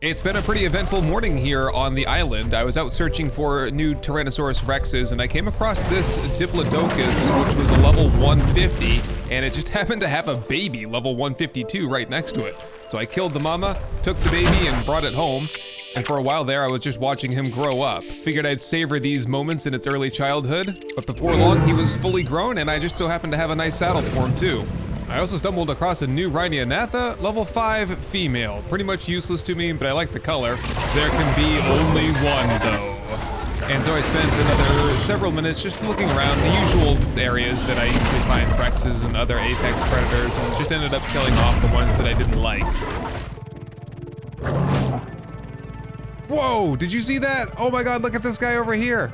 It's been a pretty eventful morning here on the island. I was out searching for new Tyrannosaurus Rexes and I came across this Diplodocus, which was a level 150, and it just happened to have a baby level 152 right next to it. So I killed the mama, took the baby and brought it home. And for a while there, I was just watching him grow up. Figured I'd savor these moments in its early childhood, but before long he was fully grown and I just so happened to have a nice saddle for him too. I also stumbled across a new Rhinianatha, level 5 female. Pretty much useless to me, but I like the color. There can be only one though. And so I spent another several minutes just looking around the usual areas that I usually find Rexes and other apex predators, and just ended up killing off the ones that I didn't like. Whoa, did you see that? Oh my god, look at this guy over here.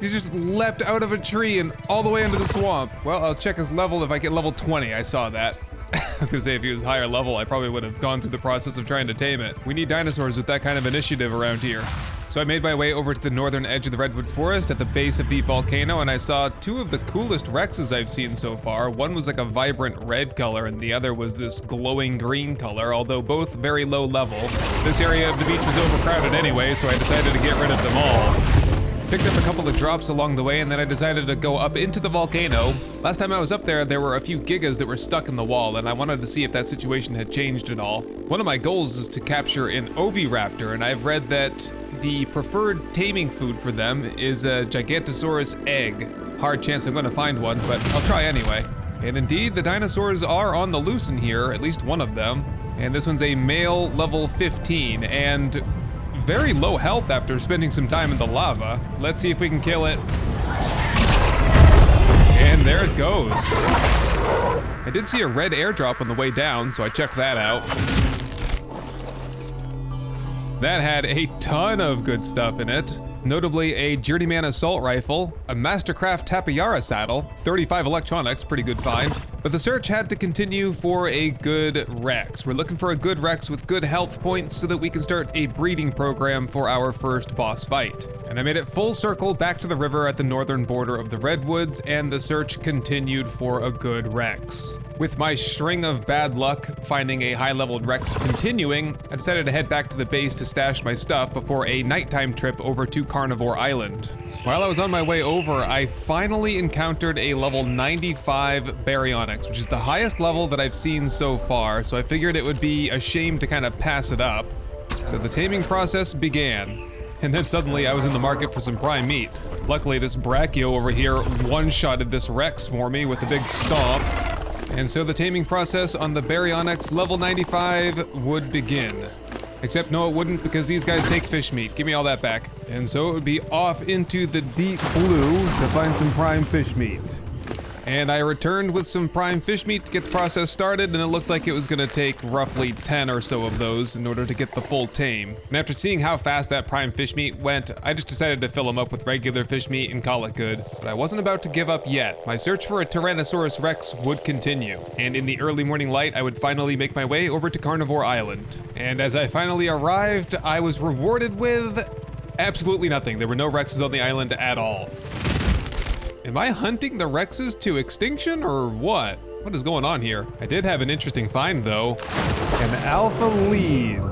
He just leapt out of a tree and all the way into the swamp. Well, I'll check his level if I get level 20. I saw that. I was gonna say if he was higher level, I probably would have gone through the process of trying to tame it. We need dinosaurs with that kind of initiative around here. So I made my way over to the northern edge of the redwood forest at the base of the volcano, and I saw two of the coolest Rexes I've seen so far. One was like a vibrant red color and the other was this glowing green color, although both very low level. This area of the beach was overcrowded anyway, so I decided to get rid of them all. Picked up a couple of drops along the way and then I decided to go up into the volcano. Last time I was up there, there were a few gigas that were stuck in the wall and I wanted to see if that situation had changed at all. One of my goals is to capture an oviraptor, and I've read that the preferred taming food for them is a Gigantosaurus egg. Hard chance I'm gonna find one, but I'll try anyway. And indeed, the dinosaurs are on the loose in here, at least one of them. And this one's a male level 15 and very low health after spending some time in the lava. Let's see if we can kill it. And there it goes. I did see a red airdrop on the way down, so I checked that out. That had a ton of good stuff in it. Notably a Journeyman assault rifle, a Mastercraft Tapayara saddle, 35 electronics, pretty good find. But the search had to continue for a good Rex. We're looking for a good Rex with good health points so that we can start a breeding program for our first boss fight. And I made it full circle back to the river at the northern border of the redwoods, and the search continued for a good Rex. With my string of bad luck finding a high-leveled Rex continuing, I decided to head back to the base to stash my stuff before a nighttime trip over to Carnivore Island. While I was on my way over, I finally encountered a level 95 Baryonyx, which is the highest level that I've seen so far, so I figured it would be a shame to kind of pass it up. So the taming process began. And then suddenly I was in the market for some prime meat. Luckily this Brachio over here one-shotted this Rex for me with a big stomp. And so the taming process on the Baryonyx level 95 would begin. Except no, it wouldn't, because these guys take fish meat. Give me all that back. And so it would be off into the deep blue to find some prime fish meat. And I returned with some prime fish meat to get the process started, and it looked like it was gonna take roughly 10 or so of those in order to get the full tame. And after seeing how fast that prime fish meat went, I just decided to fill them up with regular fish meat and call it good. But I wasn't about to give up yet. My search for a Tyrannosaurus Rex would continue. And in the early morning light, I would finally make my way over to Carnivore Island. And as I finally arrived, I was rewarded with absolutely nothing. There were no Rexes on the island at all. Am I hunting the Rexes to extinction or what? What is going on here? I did have an interesting find though. An alpha leads.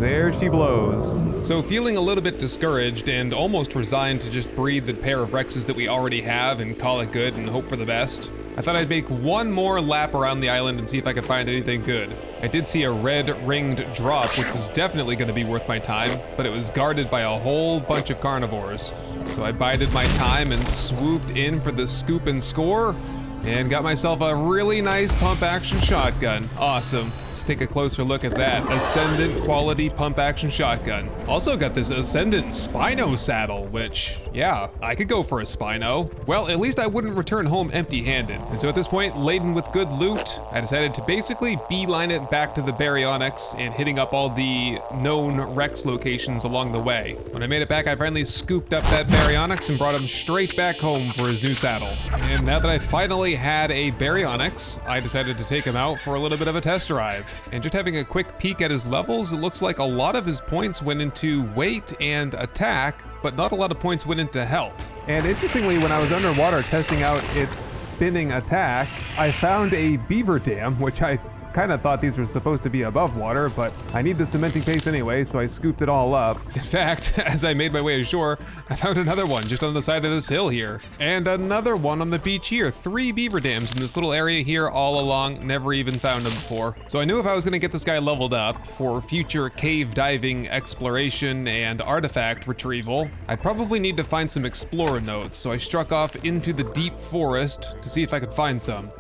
There she blows. So feeling a little bit discouraged and almost resigned to just breed the pair of Rexes that we already have and call it good and hope for the best, I thought I'd make one more lap around the island and see if I could find anything good. I did see a red ringed drop, which was definitely going to be worth my time, but it was guarded by a whole bunch of carnivores. So I bided my time and swooped in for the scoop and score, and got myself a really nice pump action shotgun. Awesome. Let's take a closer look at that. Ascendant quality pump action shotgun. Also got this Ascendant Spino saddle, which, yeah, I could go for a Spino. Well, at least I wouldn't return home empty-handed. And so at this point, laden with good loot, I decided to basically beeline it back to the Baryonyx and hitting up all the known Rex locations along the way. When I made it back, I finally scooped up that Baryonyx and brought him straight back home for his new saddle. And now that I finally had a Baryonyx, I decided to take him out for a little bit of a test drive. And just having a quick peek at his levels, it looks like a lot of his points went into weight and attack, but not a lot of points went into health. And interestingly, when I was underwater testing out its spinning attack, I found a beaver dam, which I kind of thought these were supposed to be above water, but I need the cementing paste anyway, so I scooped it all up. In fact, as I made my way ashore, I found another one just on the side of this hill here. And another one on the beach here. 3 beaver dams in this little area here all along. Never even found them before. So I knew if I was gonna get this guy leveled up for future cave diving exploration and artifact retrieval, I'd probably need to find some explorer notes. So I struck off into the deep forest to see if I could find some.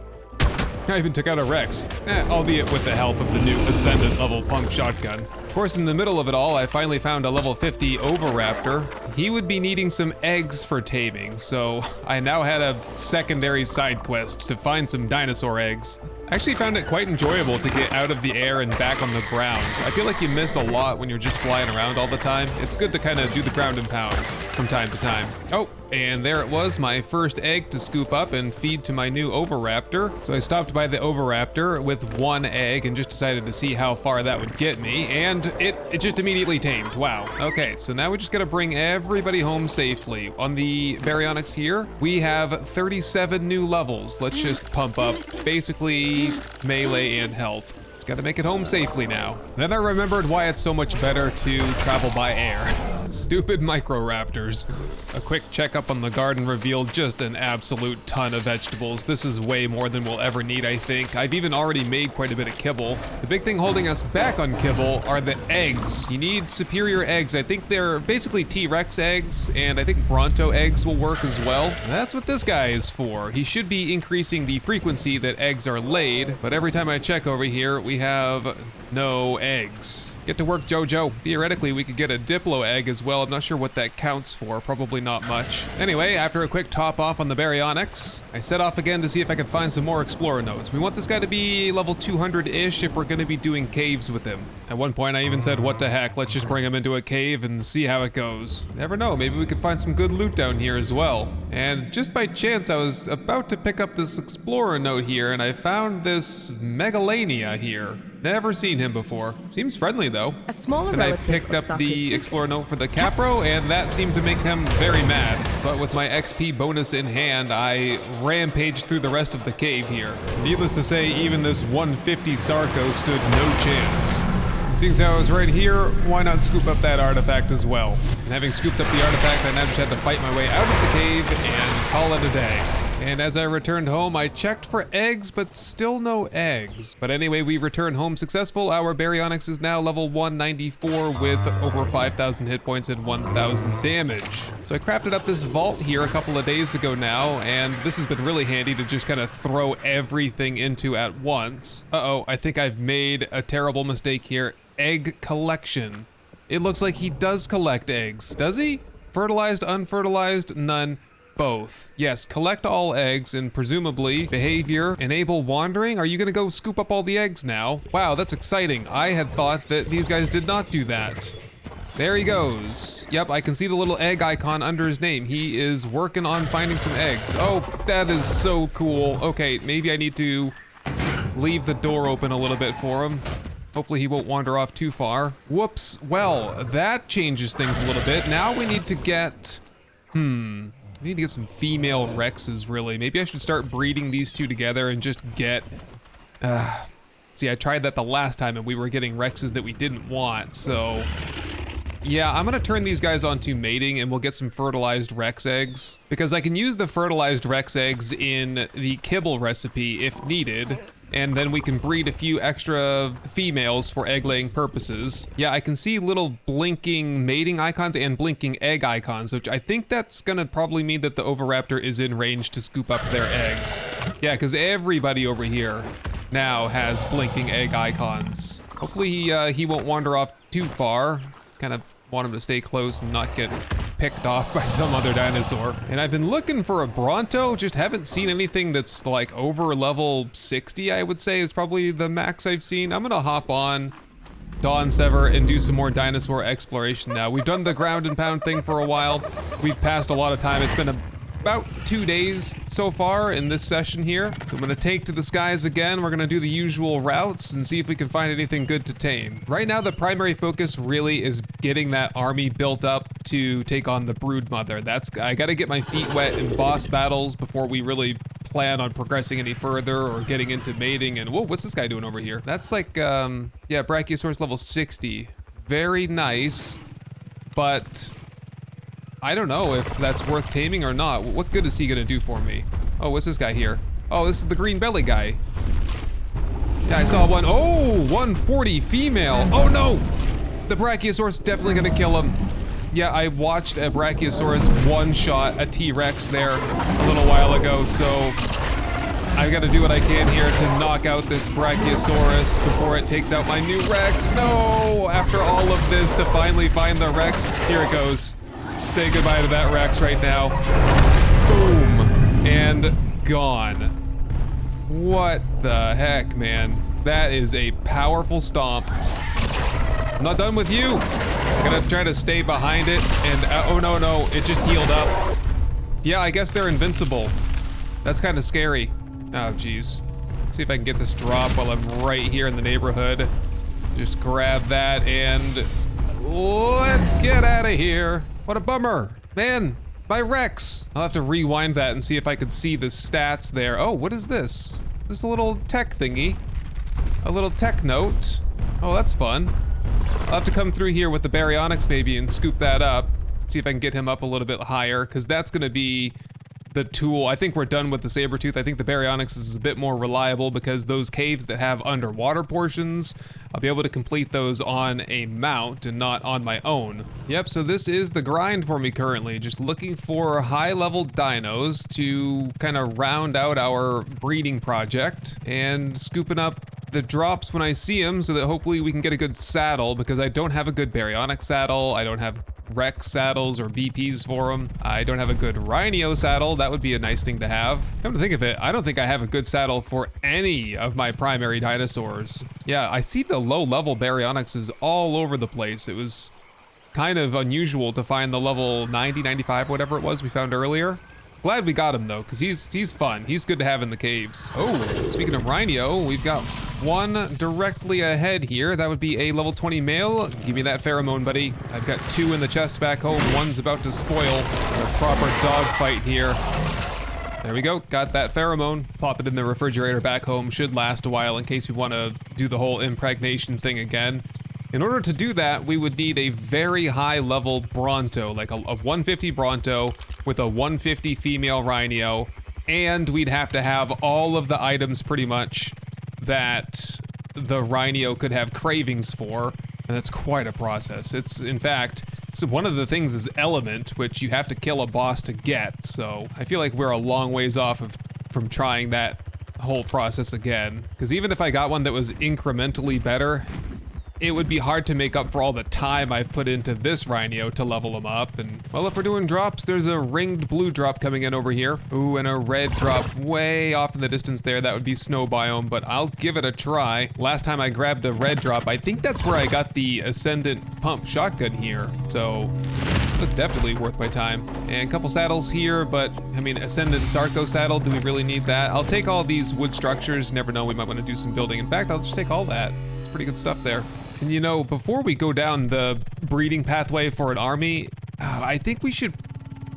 I even took out a Rex, albeit with the help of the new Ascendant level pump shotgun. Of course, in the middle of it all, I finally found a level 50 Oviraptor. He would be needing some eggs for taming, so I now had a secondary side quest to find some dinosaur eggs. I actually found it quite enjoyable to get out of the air and back on the ground. I feel like you miss a lot when you're just flying around all the time. It's good to kind of do the ground and pound from time to time. Oh, and there it was, my first egg to scoop up and feed to my new Oviraptor. So I stopped by the Oviraptor with 1 egg and just decided to see how far that would get me, and it just immediately tamed. Wow. Okay, so now we just gotta bring everybody home safely. On the baryonyx here, we have 37 new levels. Let's just pump up basically melee and health. Just gotta make it home safely now. Then I remembered why it's so much better to travel by air. Stupid microraptors. A quick checkup on the garden revealed just an absolute ton of vegetables. This is way more than we'll ever need, I think. I've even already made quite a bit of kibble. The big thing holding us back on kibble are the eggs. You need superior eggs. I think they're basically T-Rex eggs, and I think Bronto eggs will work as well. That's what this guy is for. He should be increasing the frequency that eggs are laid, but every time I check over here, we have no eggs. Get to work, Jojo. Theoretically, we could get a Diplo egg as well. I'm not sure what that counts for. Probably not much. Anyway, after a quick top off on the baryonyx, I set off again to see if I could find some more explorer notes. We want this guy to be level 200-ish if we're going to be doing caves with him. At one point, I even said, what the heck, let's just bring him into a cave and see how it goes. Never know, maybe we could find some good loot down here as well. And just by chance, I was about to pick up this explorer note here, and I found this Megalania here. Never seen him before. Seems friendly though. A smaller and I relative picked up the explorer note for the Capro, and that seemed to make him very mad. But with my XP bonus in hand, I rampaged through the rest of the cave here. Needless to say, even this 150 Sarco stood no chance. And seeing as I was right here, why not scoop up that artifact as well? And having scooped up the artifact, I now just had to fight my way out of the cave and call it a day. And as I returned home, I checked for eggs, but still no eggs. But anyway, we returned home successful. Our baryonyx is now level 194 with over 5,000 hit points and 1,000 damage. So I crafted up this vault here a couple of days ago now, and this has been really handy to just kind of throw everything into at once. Uh-oh, I think I've made a terrible mistake here. Egg collection. It looks like he does collect eggs. Does he? Fertilized, unfertilized, none. Both. Yes, collect all eggs and presumably behavior, enable wandering. Are you gonna go scoop up all the eggs now? Wow, that's exciting. I had thought that these guys did not do that. There he goes. Yep, I can see the little egg icon under his name. He is working on finding some eggs. Oh, that is so cool. Okay, maybe I need to leave the door open a little bit for him. Hopefully he won't wander off too far. Whoops. Well, that changes things a little bit. Now we need to get... We need to get some female Rexes, really. Maybe I should start breeding these two together and just get... See, I tried that the last time and we were getting Rexes that we didn't want, so... Yeah, I'm gonna turn these guys onto mating and we'll get some fertilized Rex eggs. Because I can use the fertilized Rex eggs in the kibble recipe if needed. And then we can breed a few extra females for egg-laying purposes. Yeah, I can see little blinking mating icons and blinking egg icons, which I think that's gonna probably mean that the Oviraptor is in range to scoop up their eggs. Yeah, because everybody over here now has blinking egg icons. Hopefully he won't wander off too far. Kind of want him to stay close and not get picked off by some other dinosaur. And I've been looking for a Bronto, just haven't seen anything that's like over level 60, I would say is probably the max I've seen. I'm gonna hop on Dawn Sever and do some more dinosaur exploration now. We've done the ground and pound thing for a while. We've passed a lot of time. It's been about 2 days so far in this session here. So I'm gonna take to the skies again. We're gonna do the usual routes and see if we can find anything good to tame. Right now, the primary focus really is getting that army built up to take on the Brood Mother. I gotta get my feet wet in boss battles before we really plan on progressing any further or getting into mating. And whoa, what's this guy doing over here? That's like, yeah, Brachiosaurus level 60. Very nice, but I don't know if that's worth taming or not. What good is he gonna do for me? Oh, what's this guy here? Oh, this is the green belly guy. Yeah, I saw one. Oh, 140 female. Oh no! The Brachiosaurus definitely gonna kill him. Yeah, I watched a Brachiosaurus one-shot a T-Rex there a little while ago, so I gotta do what I can here to knock out this Brachiosaurus before it takes out my new Rex. No! After all of this to finally find the Rex, here it goes. Say goodbye to that Rex right now. Boom. And gone. What the heck, man? That is a powerful stomp. I'm not done with you. I'm gonna try to stay behind it and, oh no, it just healed up. Yeah, I guess they're invincible. That's kind of scary. Oh, geez. See if I can get this drop while I'm right here in the neighborhood. Just grab that and let's get out of here. What a bummer. Man, my Rex. I'll have to rewind that and see if I could see the stats there. Oh, what is this? This is a little tech thingy. A little tech note. Oh, that's fun. I'll have to come through here with the Baryonyx maybe and scoop that up. See if I can get him up a little bit higher, because that's gonna be the tool. I think we're done with the Sabertooth. I think the Baryonyx is a bit more reliable because those caves that have underwater portions, I'll be able to complete those on a mount and not on my own. Yep, so this is the grind for me currently. Just looking for high-level dinos to kind of round out our breeding project and scooping up the drops when I see them so that hopefully we can get a good saddle, because I don't have a good Baryonyx saddle. I don't have Rex saddles or BPs for them. I don't have a good Rhino saddle. That would be a nice thing to have. Come to think of it, I don't think I have a good saddle for any of my primary dinosaurs. Yeah, I see the low-level Baryonyxes all over the place. It was kind of unusual to find the level 90, 95, whatever it was we found earlier. Glad we got him though, because he's fun. He's good to have in the caves. Oh, speaking of Rhino, we've got one directly ahead here. That would be a level 20 male. Give me that pheromone, buddy. I've got two in the chest back home. One's about to spoil a proper dog fight here. There we go, got that pheromone. Pop it in the refrigerator back home. Should last a while in case we want to do the whole impregnation thing again. In order to do that, we would need a very high level Bronto, like a 150 Bronto with a 150 female Rhino, and we'd have to have all of the items pretty much that the Rhino could have cravings for, and that's quite a process. It's, in fact, so one of the things is Element, which you have to kill a boss to get, so I feel like we're a long ways off from trying that whole process again, because even if I got one that was incrementally better, it would be hard to make up for all the time I've put into this Rhino to level him up. And, well, if we're doing drops, there's a ringed blue drop coming in over here. Ooh, and a red drop way off in the distance there. That would be snow biome, but I'll give it a try. Last time I grabbed a red drop, I think that's where I got the Ascendant pump shotgun here. So, that's definitely worth my time. And a couple saddles here, but, I mean, Ascendant Sarco saddle, do we really need that? I'll take all these wood structures. You never know, we might want to do some building. In fact, I'll just take all that. It's pretty good stuff there. And you know, before we go down the breeding pathway for an army, I think we should,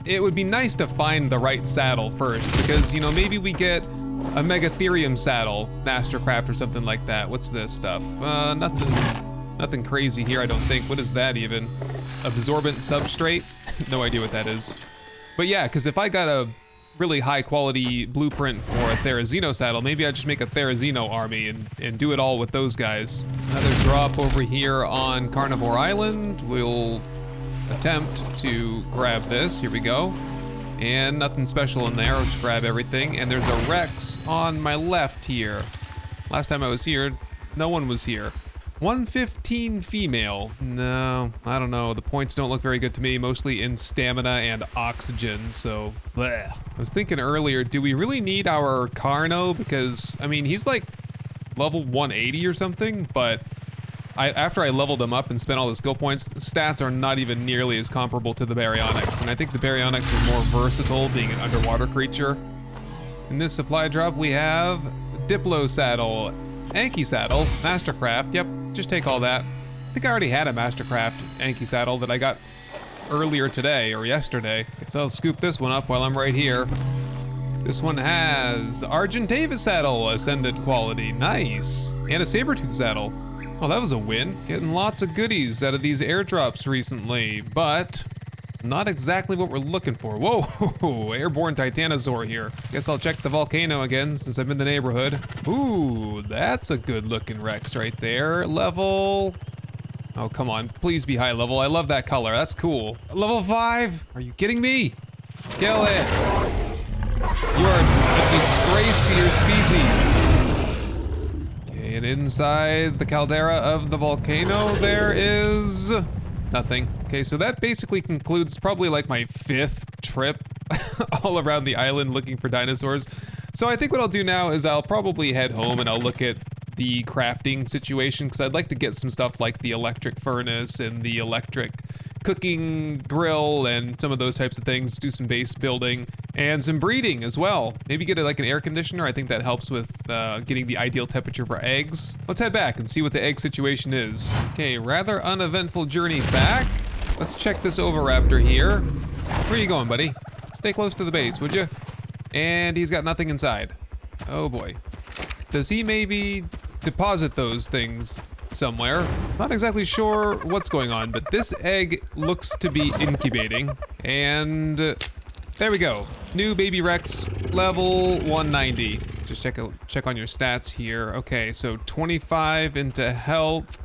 it would be nice to find the right saddle first, because, you know, maybe we get a Megatherium saddle, Mastercraft or something like that. What's this stuff? Nothing crazy here, I don't think. What is that even? Absorbent substrate? No idea what that is. But yeah, because if I got a really high quality blueprint for a Therizino saddle, maybe I just make a Therizino army and do it all with those guys. Another drop over here on Carnivore Island. We'll attempt to grab this. Here we go. And nothing special in there. I'll just grab everything. And there's a Rex on my left here. Last time I was here, no one was here. 115 female. No, I don't know. The points don't look very good to me, mostly in stamina and oxygen, so bleh. I was thinking earlier, do we really need our Carno? Because, I mean, he's like level 180 or something, but after I leveled him up and spent all the skill points, the stats are not even nearly as comparable to the Baryonyx, and I think the Baryonyx is more versatile, being an underwater creature. In this supply drop, we have Diplo saddle, Anki saddle, Mastercraft, yep, just take all that. I think I already had a Mastercraft Anki saddle that I got earlier today or yesterday. Guess I'll scoop this one up while I'm right here. This one has Argentavis saddle, ascended quality, nice. And a saber-tooth saddle. Oh, that was a win. Getting lots of goodies out of these airdrops recently, but not exactly what we're looking for. Whoa, airborne titanosaur here. Guess I'll check the volcano again since I'm in the neighborhood. Ooh, that's a good looking Rex right there. Level, oh, come on, please be high level. I love that color, that's cool. Level 5, are you kidding me? Kill it. You are a disgrace to your species. Okay, and inside the caldera of the volcano, there is nothing. Okay, so that basically concludes probably like my 5th trip all around the island looking for dinosaurs. So I think what I'll do now is I'll probably head home and I'll look at the crafting situation, because I'd like to get some stuff like the electric furnace and the electric cooking grill and some of those types of things, do some base building and some breeding as well. Maybe get like an air conditioner. I think that helps with getting the ideal temperature for eggs. Let's head back and see what the egg situation is. Okay, rather uneventful journey back. Let's check this Oviraptor here. Where are you going, buddy? Stay close to the base, would you? And he's got nothing inside. Oh boy. Does he maybe deposit those things somewhere? Not exactly sure what's going on, but this egg looks to be incubating. And there we go. New baby Rex, level 190. Just check on your stats here. Okay, so 25 into health.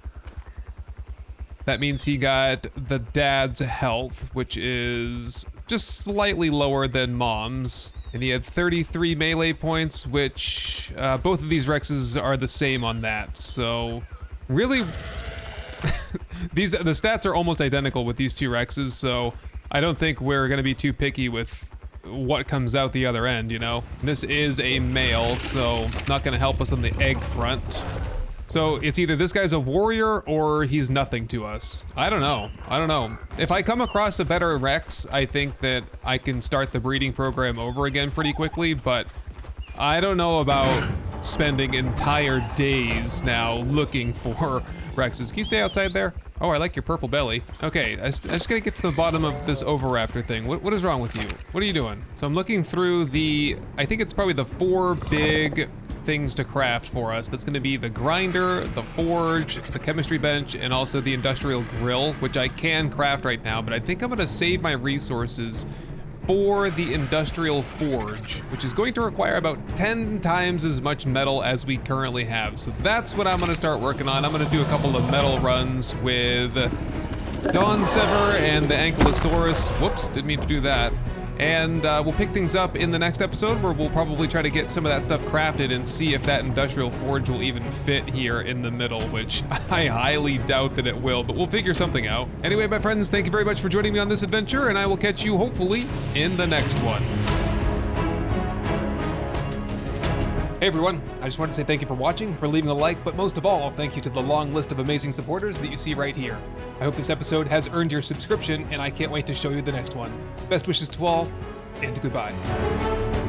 That means he got the dad's health, which is just slightly lower than mom's. And he had 33 melee points, which both of these Rexes are the same on that. So really, the stats are almost identical with these two Rexes, so I don't think we're gonna be too picky with what comes out the other end, you know? This is a male, so not gonna help us on the egg front. So it's either this guy's a warrior or he's nothing to us. I don't know. If I come across a better Rex, I think that I can start the breeding program over again pretty quickly, but I don't know about spending entire days now looking for Rexes. Can you stay outside there? Oh, I like your purple belly. Okay, I just gotta get to the bottom of this Oviraptor thing. What is wrong with you? What are you doing? So I'm looking through I think it's probably the 4 big things to craft for us. That's gonna be the grinder, the forge, the chemistry bench, and also the industrial grill, which I can craft right now, but I think I'm gonna save my resources for the industrial forge, which is going to require about 10 times as much metal as we currently have. So that's what I'm gonna start working on. I'm gonna do a couple of metal runs with Dawn Sever and the Ankylosaurus. Whoops, didn't mean to do that. And we'll pick things up in the next episode where we'll probably try to get some of that stuff crafted and see if that industrial forge will even fit here in the middle, which I highly doubt that it will, but we'll figure something out. Anyway, my friends, thank you very much for joining me on this adventure, and I will catch you hopefully in the next one. Hey everyone, I just wanted to say thank you for watching, for leaving a like, but most of all, thank you to the long list of amazing supporters that you see right here. I hope this episode has earned your subscription, and I can't wait to show you the next one. Best wishes to all, and goodbye.